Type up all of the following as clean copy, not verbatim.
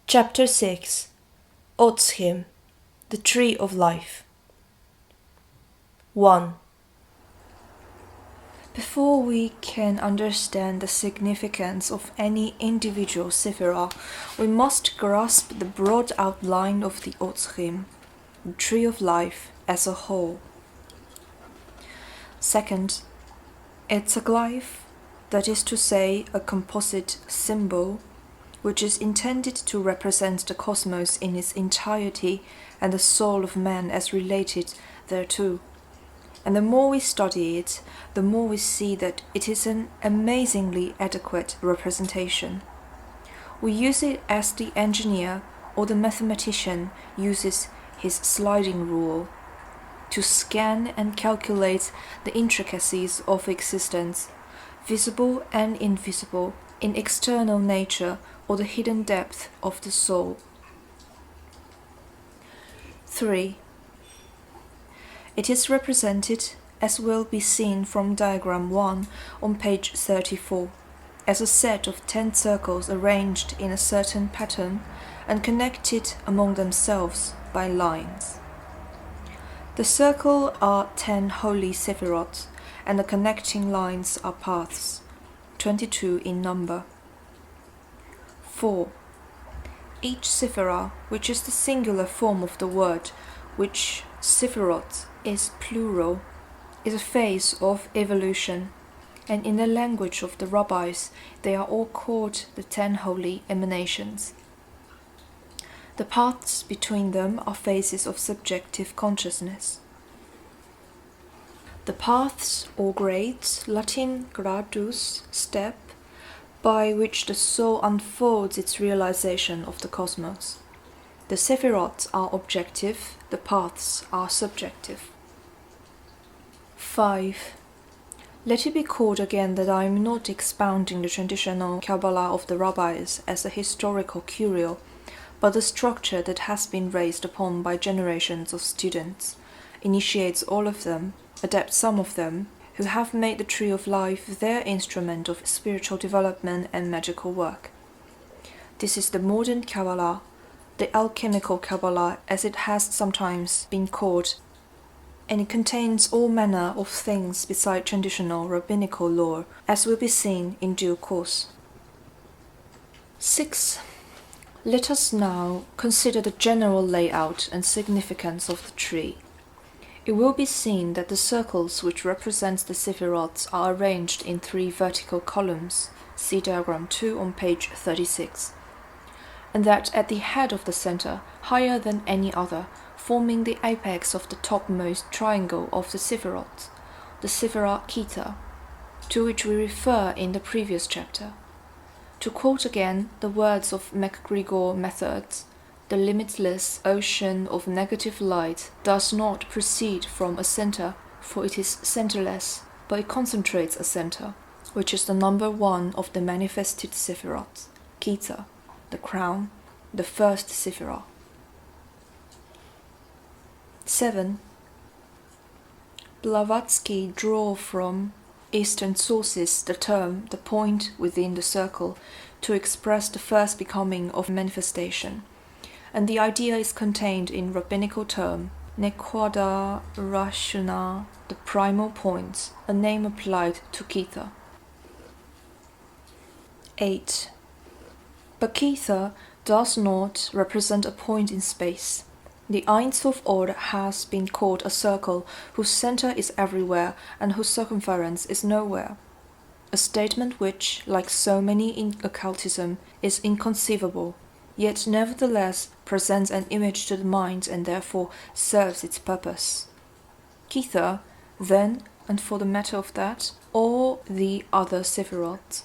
Chapter 6 Otzhim, the Tree of Life. 1. Before we can understand the significance of any individual sephirah, we must grasp the broad outline of the Otzhim, the Tree of Life, as a whole. Second, it's a glyph, that is to say, a composite symbol, which is intended to represent the cosmos in its entirety and the soul of man as related thereto. And the more we study it, the more we see that it is an amazingly adequate representation. We use it as the engineer or the mathematician uses his sliding rule, to scan and calculate the intricacies of existence, visible and invisible, in external nature or the hidden depth of the soul. 3. It is represented, as will be seen from diagram 1 on page 34, as a set of 10 circles arranged in a certain pattern and connected among themselves by lines. The circle are 10 holy sephiroth, and the connecting lines are paths, 22 in number. 4. Each sephirah, which is the singular form of the word, which sephiroth is plural, is a phase of evolution, and in the language of the rabbis, they are all called the 10 holy emanations. The paths between them are phases of subjective consciousness. The paths or grades, Latin gradus, step, by which the soul unfolds its realization of the cosmos. The sephiroths are objective, the paths are subjective. 5. Let it be called again that I am not expounding the traditional Qabalah of the rabbis as a historical curio, but the structure that has been raised upon by generations of students, initiates all of them, adapts some of them, who have made the Tree of Life their instrument of spiritual development and magical work. This is the modern Qabalah, the alchemical Qabalah as it has sometimes been called, and it contains all manner of things beside traditional rabbinical lore, as will be seen in due course. 6. Let us now consider the general layout and significance of the tree. It will be seen that the circles which represent the sephiroths are arranged in 3 vertical columns, see diagram 2 on page 36, and that at the head of the center, higher than any other, forming the apex of the topmost triangle of the sephiroths, the sephirah Keter, to which we refer in the previous chapter. To quote again the words of MacGregor Methods, the limitless ocean of negative light does not proceed from a center, for it is centerless, but it concentrates a center, which is the number 1 of the manifested sephiroth, Keter, the crown, the first sephirah. 7. Blavatsky draw from Eastern sources the term, the point within the circle, to express the first becoming of manifestation, and the idea is contained in rabbinical term, Nequada Rashuna, the primal points, a name applied to Keter. 8. But Keter does not represent a point in space. The Ein Sof Or has been called a circle whose center is everywhere and whose circumference is nowhere, a statement which, like so many in occultism, is inconceivable, yet nevertheless presents an image to the mind and therefore serves its purpose. Keter, then, and for the matter of that, all the other sephiroths,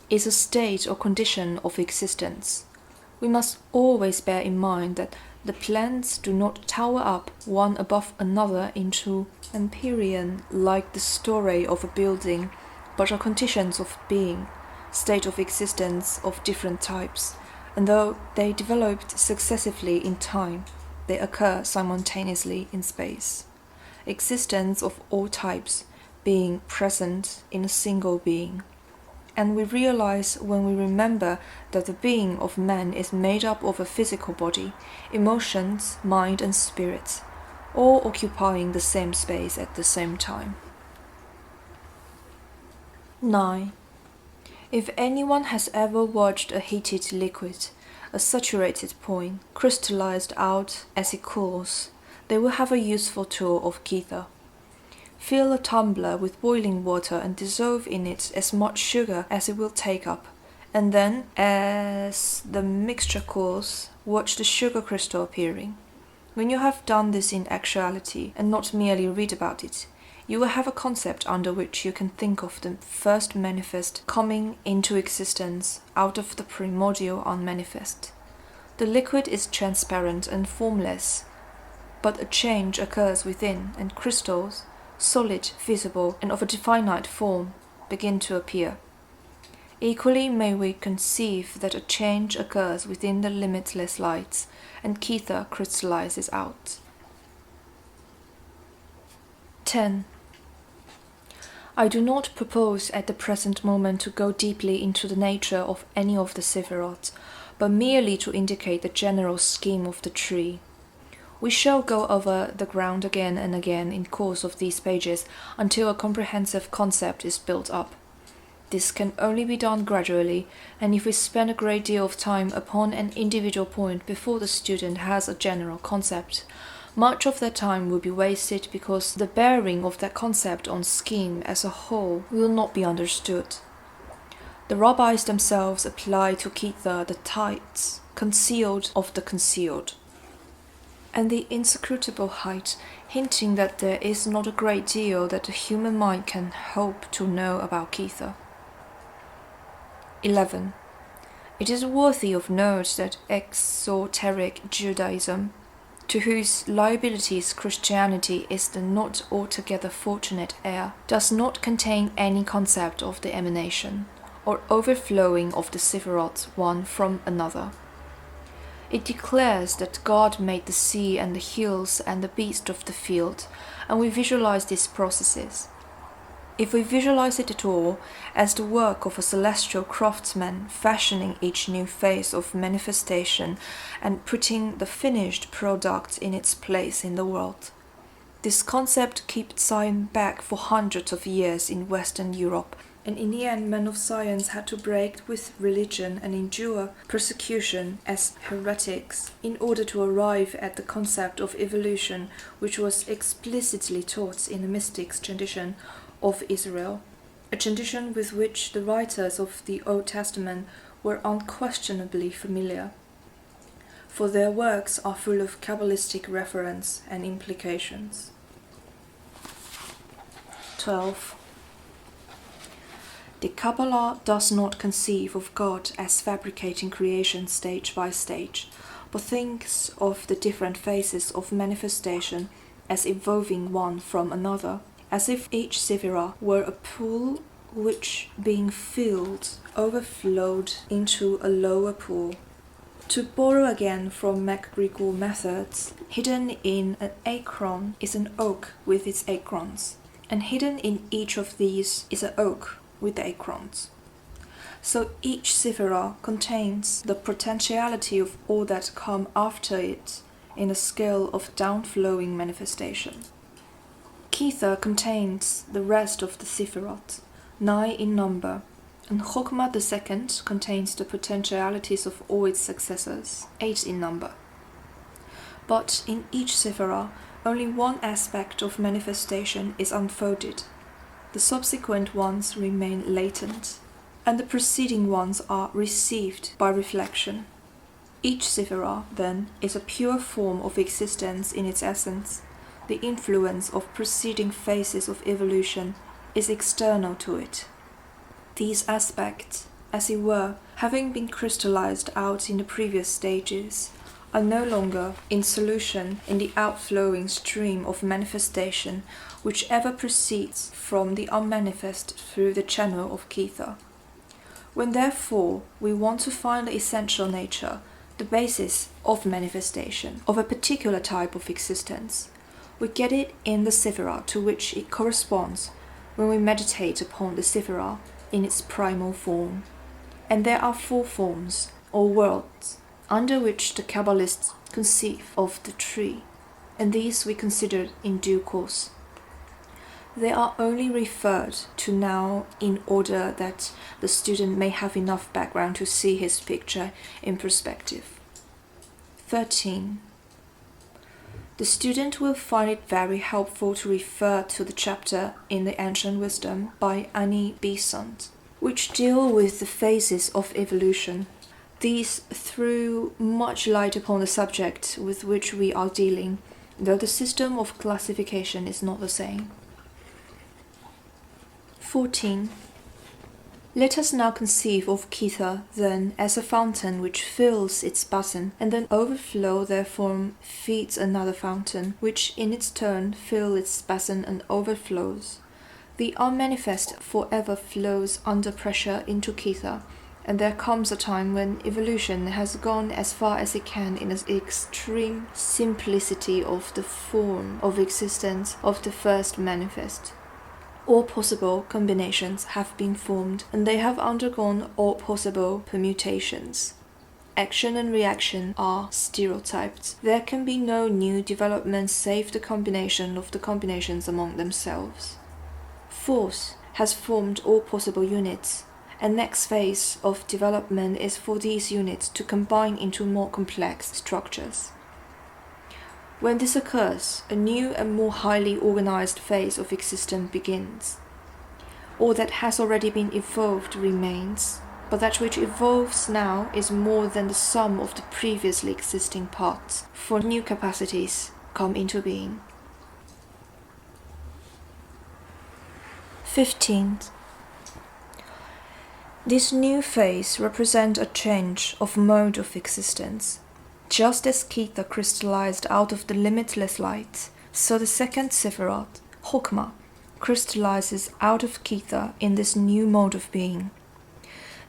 is a state or condition of existence. We must always bear in mind that the planets do not tower up one above another into empyrean like the story of a building, but are conditions of being, state of existence of different types, and though they developed successively in time, they occur simultaneously in space. Existence of all types being present in a single being. And we realize when we remember that the being of man is made up of a physical body, emotions, mind, and spirit, all occupying the same space at the same time. 9. If anyone has ever watched a heated liquid, a saturated point, crystallized out as it cools, they will have a useful tool of Kether. Fill a tumbler with boiling water and dissolve in it as much sugar as it will take up, and then, as the mixture cools, watch the sugar crystal appearing. When you have done this in actuality, and not merely read about it, you will have a concept under which you can think of the first manifest coming into existence out of the primordial unmanifest. The liquid is transparent and formless, but a change occurs within, and crystals, solid, visible, and of a definite form, begin to appear. Equally may we conceive that a change occurs within the limitless lights, and Kether crystallizes out. 10. I do not propose at the present moment to go deeply into the nature of any of the Sephiroth, but merely to indicate the general scheme of the tree. We shall go over the ground again and again in course of these pages until a comprehensive concept is built up. This can only be done gradually, and if we spend a great deal of time upon an individual point before the student has a general concept, much of that time will be wasted because the bearing of that concept on scheme as a whole will not be understood. The rabbis themselves apply to Kether the tights concealed of the concealed, and the inscrutable height, hinting that there is not a great deal that the human mind can hope to know about Kether. 11. It is worthy of note that exoteric Judaism, to whose liabilities Christianity is the not altogether fortunate heir, does not contain any concept of the emanation, or overflowing of the Sephiroth one from another. It declares that God made the sea and the hills and the beasts of the field, and we visualize these processes. If we visualize it at all as the work of a celestial craftsman fashioning each new phase of manifestation and putting the finished product in its place in the world, this concept kept science back for hundreds of years in Western Europe, and in the end men of science had to break with religion and endure persecution as heretics in order to arrive at the concept of evolution which was explicitly taught in the mystics tradition of Israel, a tradition with which the writers of the Old Testament were unquestionably familiar, for their works are full of Kabbalistic reference and implications. 12. The Qabalah does not conceive of God as fabricating creation stage by stage, but thinks of the different phases of manifestation as evolving one from another, as if each Sephirah were a pool which, being filled, overflowed into a lower pool. To borrow again from MacGregor methods, hidden in an acorn is an oak with its acorns, and hidden in each of these is an oak with the acorns. So each Sephirah contains the potentiality of all that come after it in a scale of downflowing manifestation. Kether contains the rest of the Sephiroth, 9 in number, and Chokhmah the second contains the potentialities of all its successors, 8 in number. But in each Sephirah, only one aspect of manifestation is unfolded. The subsequent ones remain latent, and the preceding ones are received by reflection. Each Sephirah, then, is a pure form of existence in its essence. The influence of preceding phases of evolution is external to it. These aspects, as it were, having been crystallized out in the previous stages, are no longer in solution in the outflowing stream of manifestation which ever proceeds from the unmanifest through the channel of Kether. When therefore we want to find the essential nature, the basis of manifestation, of a particular type of existence, we get it in the Sephirah to which it corresponds when we meditate upon the Sephirah in its primal form. And there are 4 forms, or worlds, under which the Kabbalists conceive of the tree, and these we considered in due course. They are only referred to now in order that the student may have enough background to see his picture in perspective. 13. The student will find it very helpful to refer to the chapter in the Ancient Wisdom by Annie Besant, which deal with the phases of evolution. These threw much light upon the subject with which we are dealing, though the system of classification is not the same. 14. Let us now conceive of Kita, then, as a fountain which fills its basin, and then overflow therefrom feeds another fountain, which in its turn fills its basin and overflows. The unmanifest forever flows under pressure into Kita, and there comes a time when evolution has gone as far as it can in the extreme simplicity of the form of existence of the first manifest. All possible combinations have been formed, and they have undergone all possible permutations. Action and reaction are stereotyped. There can be no new development save the combination of the combinations among themselves. Force has formed all possible units, and next phase of development is for these units to combine into more complex structures. When this occurs, a new and more highly organized phase of existence begins. All that has already been evolved remains, but that which evolves now is more than the sum of the previously existing parts, for new capacities come into being. 15. This new phase represents a change of mode of existence. Just as Kita crystallized out of the limitless light, so the second Sephiroth, Chokmah, crystallizes out of Kita in this new mode of being.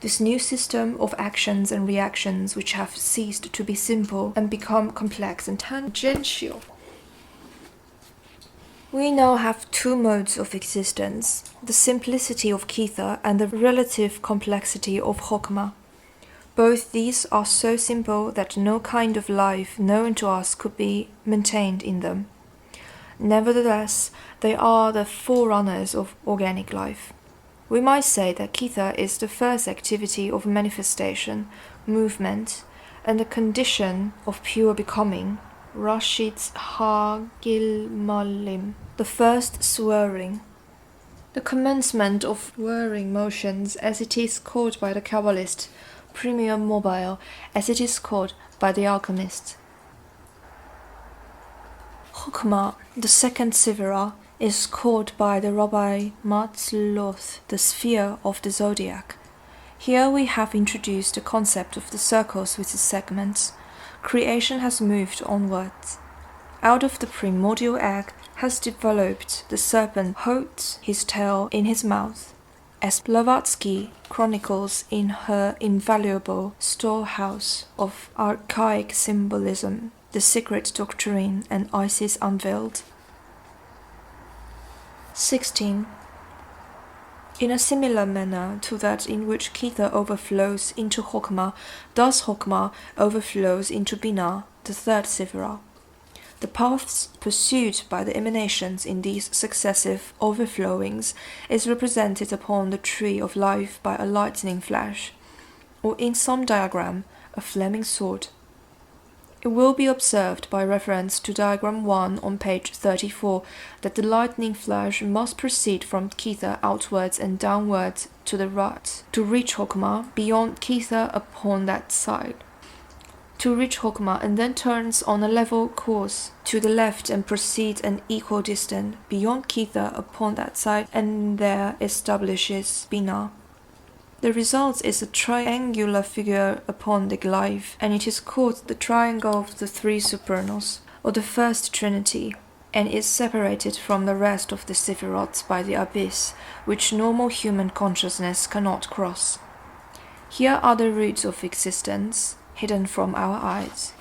This new system of actions and reactions which have ceased to be simple and become complex and tangential. We now have 2 modes of existence, the simplicity of Kita and the relative complexity of Chokmah. Both these are so simple that no kind of life known to us could be maintained in them. Nevertheless, they are the forerunners of organic life. We might say that Kita is the first activity of manifestation, movement, and the condition of pure becoming, Rashid's Ha-Gilmalim, the first swearing. The commencement of whirring motions, as it is called by the Kabbalist, Premium Mobile, as it is called by the alchemists. Chokmah, the second Sivira, is called by the Rabbi Matzloth the sphere of the zodiac. Here we have introduced the concept of the circles with its segments. Creation has moved onwards. Out of the primordial egg has developed the serpent holds his tail in his mouth, as Blavatsky chronicles in her invaluable storehouse of archaic symbolism, the secret doctrine and Isis unveiled. 16. In a similar manner to that in which Kita overflows into Chokmah, thus Chokmah overflows into Binah, the third Sivira. The paths pursued by the emanations in these successive overflowings is represented upon the tree of life by a lightning flash, or in some diagram, a flaming sword. It will be observed by reference to diagram 1 on page 34 that the lightning flash must proceed from Kita outwards and downwards to the right, to reach Chokmah beyond Kita upon that side. To reach Chokmah and then turns on a level course to the left and proceeds an equal distance beyond Kita upon that side and there establishes Binah. The result is a triangular figure upon the glyph, and it is called the triangle of the 3 supernals, or the first trinity, and is separated from the rest of the Sephiroths by the abyss, which normal human consciousness cannot cross. Here are the roots of existence, hidden from our eyes.